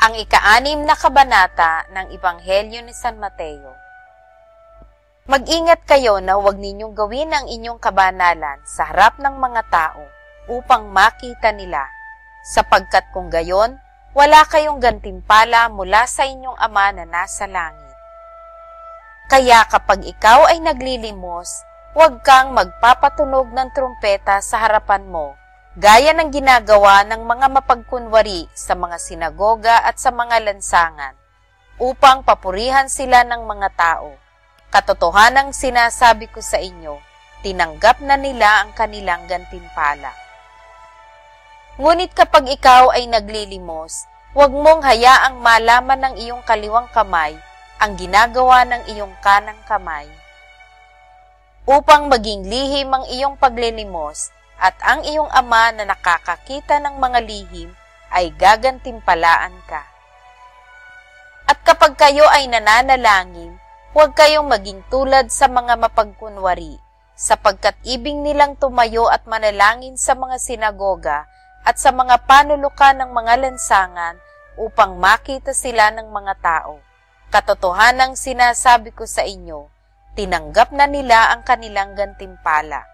Ang ika-6 na kabanata ng Ebanghelyo ni San Mateo. Mag-ingat kayo na huwag ninyong gawin ang inyong kabanalan sa harap ng mga tao upang makita nila, sapagkat kung gayon, wala kayong gantimpala mula sa inyong Ama na nasa langit. Kaya kapag ikaw ay naglilimos, huwag kang magpapatunog ng trumpeta sa harapan mo, gaya ng ginagawa ng mga mapagkunwari sa mga sinagoga at sa mga lansangan, upang papurihan sila ng mga tao. Katotohanang sinasabi ko sa inyo, tinanggap na nila ang kanilang gantimpala. Ngunit kapag ikaw ay naglilimos, huwag mong hayaang malaman ng iyong kaliwang kamay ang ginagawa ng iyong kanang kamay, upang maging lihim ang iyong paglilimos, at ang iyong Ama na nakakakita ng mga lihim ay gagantimpalaan ka. At kapag kayo ay nananalangin, huwag kayong maging tulad sa mga mapagkunwari, sapagkat ibig nilang tumayo at manalangin sa mga sinagoga at sa mga panulukan ng mga lansangan upang makita sila ng mga tao. Katotohanang sinasabi ko sa inyo, tinanggap na nila ang kanilang gantimpala.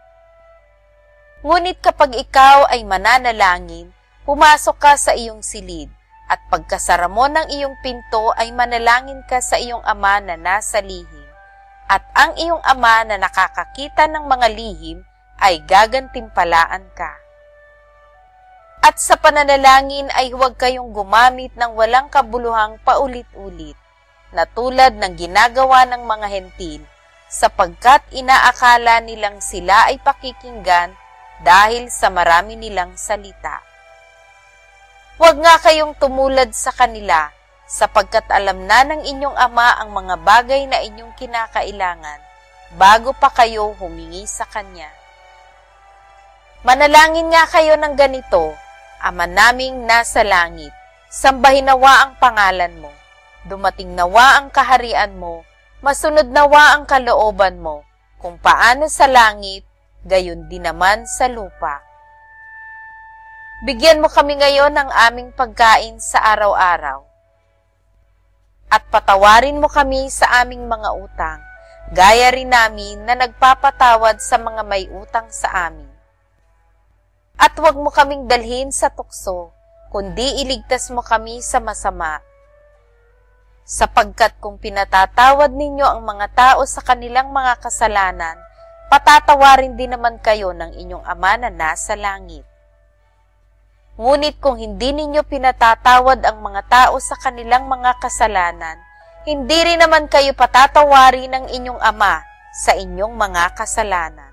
Ngunit kapag ikaw ay mananalangin, pumasok ka sa iyong silid, at pagkasara mo ng iyong pinto ay manalangin ka sa iyong Ama na nasa lihim, at ang iyong Ama na nakakakita ng mga lihim ay gagantimpalaan ka. At sa pananalangin ay huwag kayong gumamit ng walang kabuluhang paulit-ulit, na tulad ng ginagawa ng mga hentil, sapagkat inaakala nilang sila ay pakikinggan dahil sa marami nilang salita. Huwag nga kayong tumulad sa kanila, sapagkat alam na ng inyong Ama ang mga bagay na inyong kinakailangan, bago pa kayo humingi sa Kanya. Manalangin nga kayo ng ganito: Ama naming nasa langit, sambahin nawa ang pangalan mo, dumating nawa ang kaharian mo, masunod nawa ang kalooban mo, kung paano sa langit, gayon din naman sa lupa. Bigyan mo kami ngayon ng aming pagkain sa araw-araw. At patawarin mo kami sa aming mga utang, gaya rin namin na nagpapatawad sa mga may utang sa amin. At huwag mo kaming dalhin sa tukso, kundi iligtas mo kami sa masama. Sapagkat kung pinatatawad ninyo ang mga tao sa kanilang mga kasalanan, patatawarin din naman kayo ng inyong Ama na nasa langit. Ngunit kung hindi ninyo pinatatawad ang mga tao sa kanilang mga kasalanan, hindi rin naman kayo patatawarin ng inyong Ama sa inyong mga kasalanan.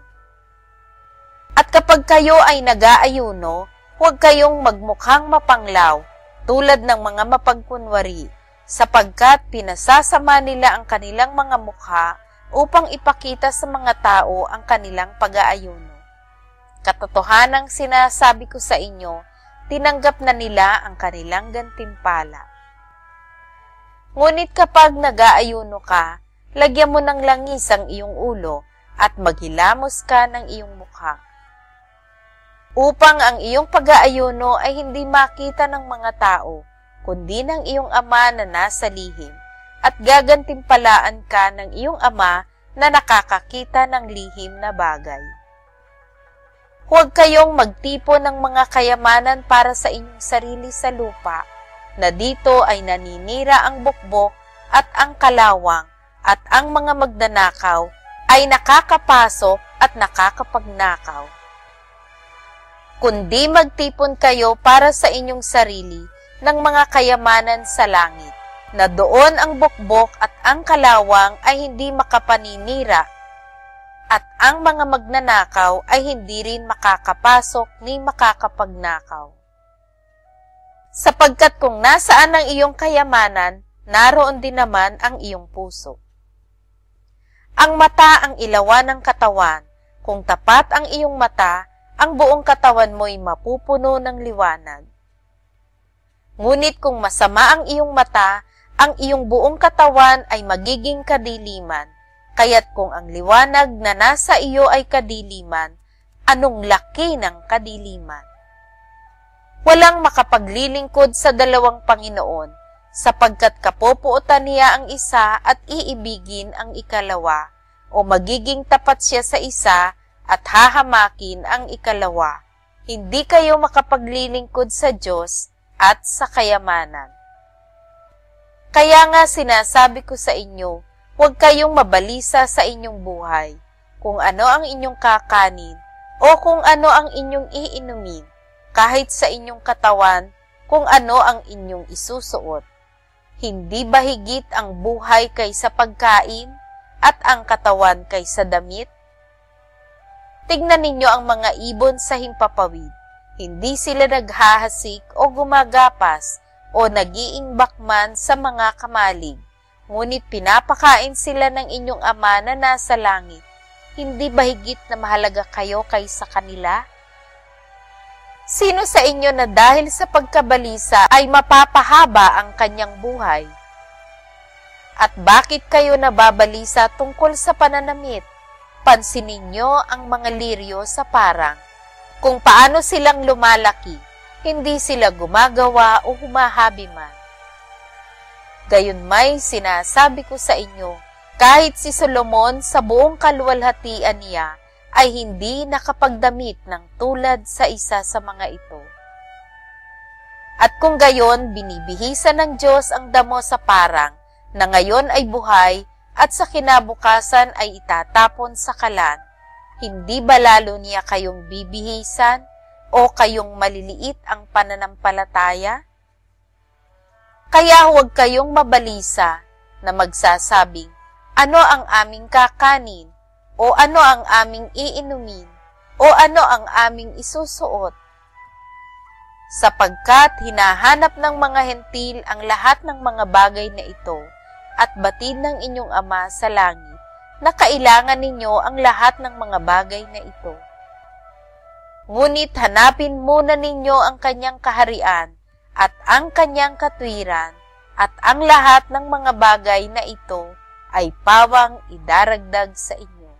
At kapag kayo ay nag-aayuno, huwag kayong magmukhang mapanglaw tulad ng mga mapagkunwari, sapagkat pinasasama nila ang kanilang mga mukha upang ipakita sa mga tao ang kanilang pag-aayuno. Katotohanang sinasabi ko sa inyo, tinanggap na nila ang kanilang gantimpala. Ngunit kapag nag-aayuno ka, lagyan mo ng langis ang iyong ulo at maghilamos ka ng iyong mukha, upang ang iyong pag-aayuno ay hindi makita ng mga tao, kundi ng iyong Ama na nasa lihim, at gagantimpalaan ka ng iyong Ama na nakakakita ng lihim na bagay. Huwag kayong magtipon ng mga kayamanan para sa inyong sarili sa lupa, na dito ay naninira ang bukbok at ang kalawang, at ang mga magnanakaw ay nakakapasok at nakakapagnakaw. Kundi magtipon kayo para sa inyong sarili ng mga kayamanan sa langit, na doon ang bukbok at ang kalawang ay hindi makapaninira, at ang mga magnanakaw ay hindi rin makakapasok ni makakapagnakaw. Sapagkat kung nasaan ang iyong kayamanan, naroon din naman ang iyong puso. Ang mata ang ilawan ng katawan. Kung tapat ang iyong mata, ang buong katawan mo'y mapupuno ng liwanag. Ngunit kung masama ang iyong mata, ang iyong buong katawan ay magiging kadiliman, kaya't kung ang liwanag na nasa iyo ay kadiliman, anong laki ng kadiliman? Walang makapaglilingkod sa dalawang Panginoon, sapagkat kapupuotan niya ang isa at iibigin ang ikalawa, o magiging tapat siya sa isa at hahamakin ang ikalawa. Hindi kayo makapaglilingkod sa Diyos at sa kayamanan. Kaya nga sinasabi ko sa inyo, huwag kayong mabalisa sa inyong buhay, kung ano ang inyong kakanin, o kung ano ang inyong iinumin, kahit sa inyong katawan, kung ano ang inyong isusuot. Hindi ba higit ang buhay kaysa pagkain, at ang katawan kaysa damit? Tignan ninyo ang mga ibon sa himpapawid. Hindi sila naghahasik o gumagapas o nag-iimbak man sa mga kamalig, ngunit pinapakain sila ng inyong Ama na nasa langit. Hindi ba higit na mahalaga kayo kaysa kanila? Sino sa inyo na dahil sa pagkabalisa ay mapapahaba ang kanyang buhay? At bakit kayo nababalisa tungkol sa pananamit? Pansinin niyo ang mga liryo sa parang, kung paano silang lumalaki, hindi sila gumagawa o humahabi man. Gayunmay sinasabi ko sa inyo, kahit si Solomon sa buong kaluwalhatian niya ay hindi nakapagdamit ng tulad sa isa sa mga ito. At kung gayon binibihisan ng Diyos ang damo sa parang na ngayon ay buhay at sa kinabukasan ay itatapon sa kalan, hindi ba lalo niya kayong bibihisan o kayong maliliit ang pananampalataya? Kaya huwag kayong mabalisa na magsasabing, ano ang aming kakanin, o ano ang aming iinumin, o ano ang aming isusuot? Sapagkat hinahanap ng mga hentil ang lahat ng mga bagay na ito, at batid ng inyong Ama sa langit, na kailangan ninyo ang lahat ng mga bagay na ito. Ngunit hanapin muna ninyo ang kanyang kaharian, at ang kanyang katwiran, at ang lahat ng mga bagay na ito ay pawang idaragdag sa inyo.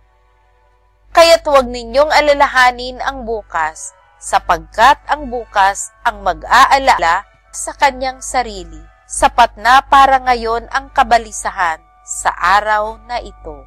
Kaya't huwag ninyong alalahanin ang bukas, sapagkat ang bukas ang mag-aalala sa kanyang sarili. Sapat na para ngayon ang kabalisahan sa araw na ito.